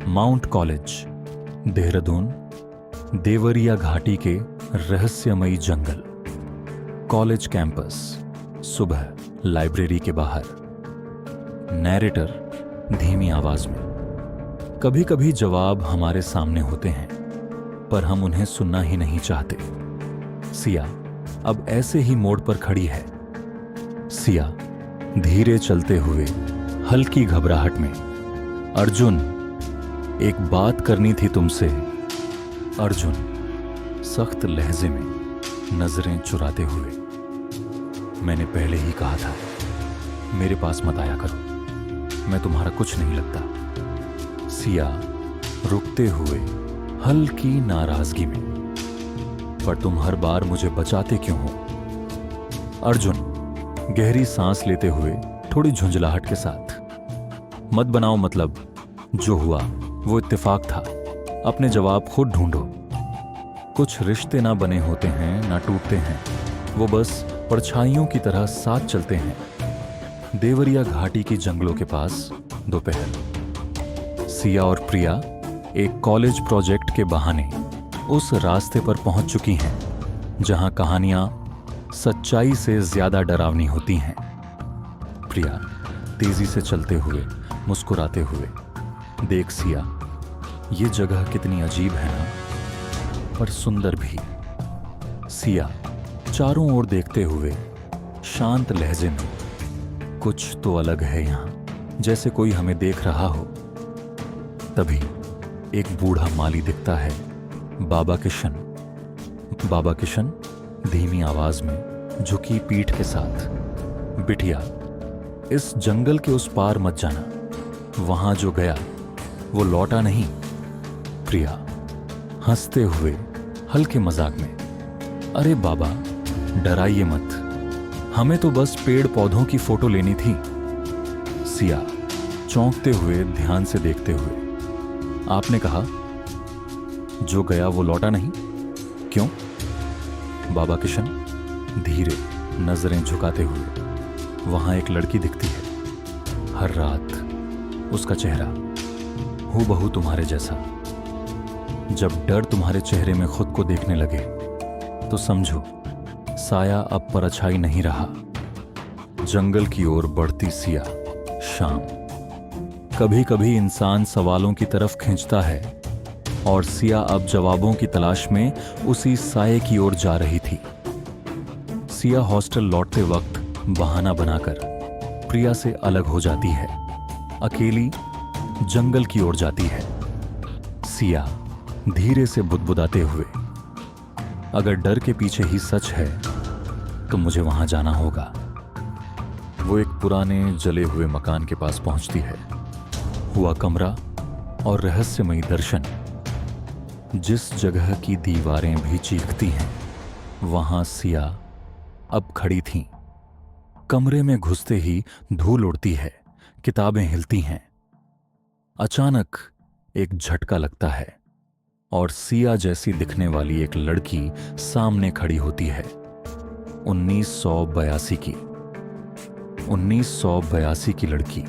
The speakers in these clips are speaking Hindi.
माउंट कॉलेज, देहरादून, देवरिया घाटी के रहस्यमयी जंगल। कॉलेज कैंपस, सुबह लाइब्रेरी के बाहर। नैरेटर धीमी आवाज में। कभी कभी जवाब हमारे सामने होते हैं, पर हम उन्हें सुनना ही नहीं चाहते। सिया अब ऐसे ही मोड़ पर खड़ी है। सिया धीरे चलते हुए, हल्की घबराहट में। अर्जुन, एक बात करनी थी तुमसे। अर्जुन सख्त लहजे में, नजरें चुराते हुए। मैंने पहले ही कहा था, मेरे पास मत आया करो, मैं तुम्हारा कुछ नहीं लगता। सिया रुकते हुए, हल्की नाराजगी में। पर तुम हर बार मुझे बचाते क्यों हो? अर्जुन गहरी सांस लेते हुए, थोड़ी झुंझलाहट के साथ। मत बनाओ मतलब, जो हुआ वो इत्तेफाक था। अपने जवाब खुद ढूंढो। कुछ रिश्ते ना बने होते हैं, ना टूटते हैं, वो बस परछाइयों की तरह साथ चलते हैं। देवरिया घाटी की जंगलों के पास दोपहर। सिया और प्रिया एक कॉलेज प्रोजेक्ट के बहाने उस रास्ते पर पहुंच चुकी हैं जहां कहानियां सच्चाई से ज्यादा डरावनी होती हैं। प्रिया तेजी से चलते हुए, मुस्कुराते हुए। देख सिया, ये जगह कितनी अजीब है ना, पर सुंदर भी। सिया चारों ओर देखते हुए, शांत लहजे में। कुछ तो अलग है यहां, जैसे कोई हमें देख रहा हो। तभी एक बूढ़ा माली दिखता है, बाबा किशन। बाबा किशन धीमी आवाज में, झुकी पीठ के साथ। बिटिया, इस जंगल के उस पार मत जाना, वहां जो गया वो लौटा नहीं। प्रिया हंसते हुए, हल्के मजाक में। अरे बाबा, डराइए मत, हमें तो बस पेड़ पौधों की फोटो लेनी थी। सिया चौंकते हुए, ध्यान से देखते हुए। आपने कहा जो गया वो लौटा नहीं, क्यों? बाबा किशन धीरे, नजरें झुकाते हुए। वहां एक लड़की दिखती है, हर रात उसका चेहरा हूबहू तुम्हारे जैसा। जब डर तुम्हारे चेहरे में खुद को देखने लगे, तो समझो साया अब परछाई नहीं रहा। जंगल की ओर बढ़ती सिया। शाम। कभी कभी इंसान सवालों की तरफ खींचता है, और सिया अब जवाबों की तलाश में उसी साये की ओर जा रही थी। सिया हॉस्टल लौटते वक्त बहाना बनाकर प्रिया से अलग हो जाती है, अकेली जंगल की ओर जाती है। सिया धीरे से बुदबुदाते हुए, अगर डर के पीछे ही सच है तो मुझे वहां जाना होगा। वो एक पुराने जले हुए मकान के पास पहुंचती है। हुआ कमरा और रहस्यमयी दर्शन। जिस जगह की दीवारें भी चीखती हैं, वहां सिया अब खड़ी थीं। कमरे में घुसते ही धूल उड़ती है, किताबें हिलती हैं। अचानक एक झटका लगता है, और सिया जैसी दिखने वाली एक लड़की सामने खड़ी होती है। 1982 की 1982 की लड़की,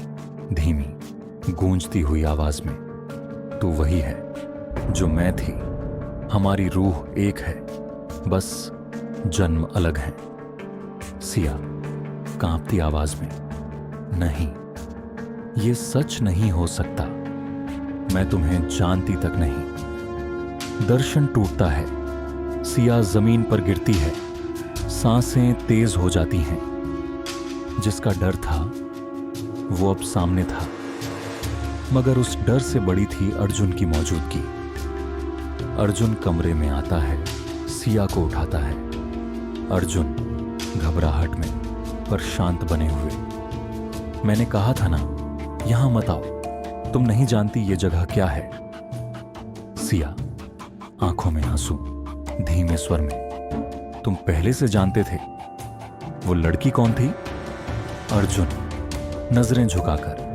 धीमी गूंजती हुई आवाज में। तू वही है जो मैं थी, हमारी रूह एक है, बस जन्म अलग है। सिया कांपती आवाज में, नहीं, ये सच नहीं हो सकता, मैं तुम्हें जानती तक नहीं। दर्शन टूटता है, सिया जमीन पर गिरती है, सांसें तेज हो जाती हैं। जिसका डर था वो अब सामने था, मगर उस डर से बड़ी थी अर्जुन की मौजूदगी। अर्जुन कमरे में आता है, सिया को उठाता है। अर्जुन घबराहट में, पर शांत बने हुए। मैंने कहा था ना, यहां मत आओ, तुम नहीं जानती ये जगह क्या है। सिया आंखों में आंसू, धीमे स्वर में। तुम पहले से जानते थे? वो लड़की कौन थी? अर्जुन नजरें झुकाकर।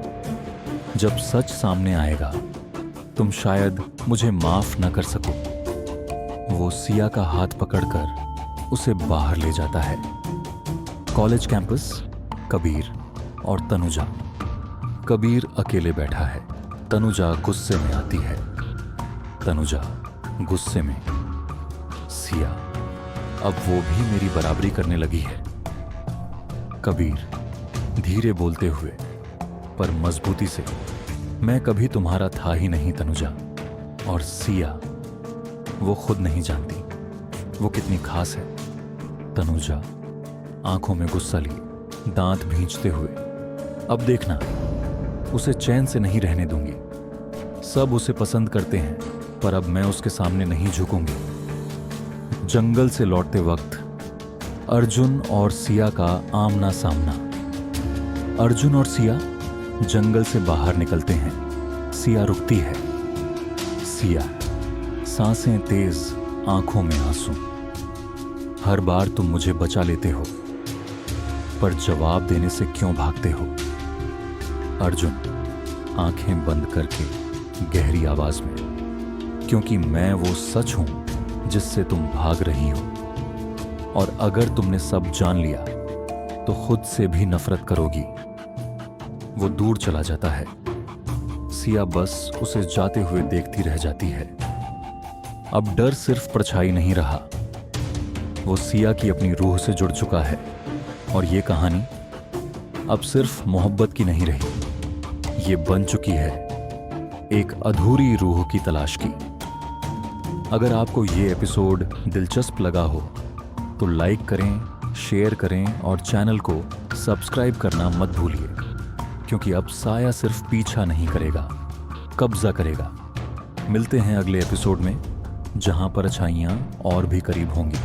जब सच सामने आएगा, तुम शायद मुझे माफ न कर सको। वो सिया का हाथ पकड़कर उसे बाहर ले जाता है। कॉलेज कैंपस, कबीर और तनुजा। कबीर अकेले बैठा है, तनुजा गुस्से में आती है। तनुजा गुस्से में, सिया अब वो भी मेरी बराबरी करने लगी है। कबीर धीरे बोलते हुए पर मजबूती से, मैं कभी तुम्हारा था ही नहीं तनुजा। और सिया वो खुद नहीं जानती वो कितनी खास है। तनुजा आंखों में गुस्सा लिए, दांत भींचते हुए, अब देखना उसे चैन से नहीं रहने दूंगी। सब उसे पसंद करते हैं पर अब मैं उसके सामने नहीं झुकूंगी। जंगल से लौटते वक्त अर्जुन और सिया का आमना सामना। अर्जुन और सिया जंगल से बाहर निकलते हैं। सिया रुकती है। सिया सांसें तेज, आंखों में आंसू। हर बार तुम मुझे बचा लेते हो पर जवाब देने से क्यों भागते हो? अर्जुन आंखें बंद करके गहरी आवाज में, क्योंकि मैं वो सच हूं जिससे तुम भाग रही हो। और अगर तुमने सब जान लिया तो खुद से भी नफरत करोगी। वो दूर चला जाता है। सिया बस उसे जाते हुए देखती रह जाती है। अब डर सिर्फ परछाई नहीं रहा, वो सिया की अपनी रूह से जुड़ चुका है। और ये कहानी अब सिर्फ मोहब्बत की नहीं रही, ये बन चुकी है एक अधूरी रूह की तलाश की। अगर आपको ये एपिसोड दिलचस्प लगा हो तो लाइक करें, शेयर करें और चैनल को सब्सक्राइब करना मत भूलिए, क्योंकि अब साया सिर्फ पीछा नहीं करेगा, कब्जा करेगा। मिलते हैं अगले एपिसोड में, जहां परछाइयां और भी करीब होंगी।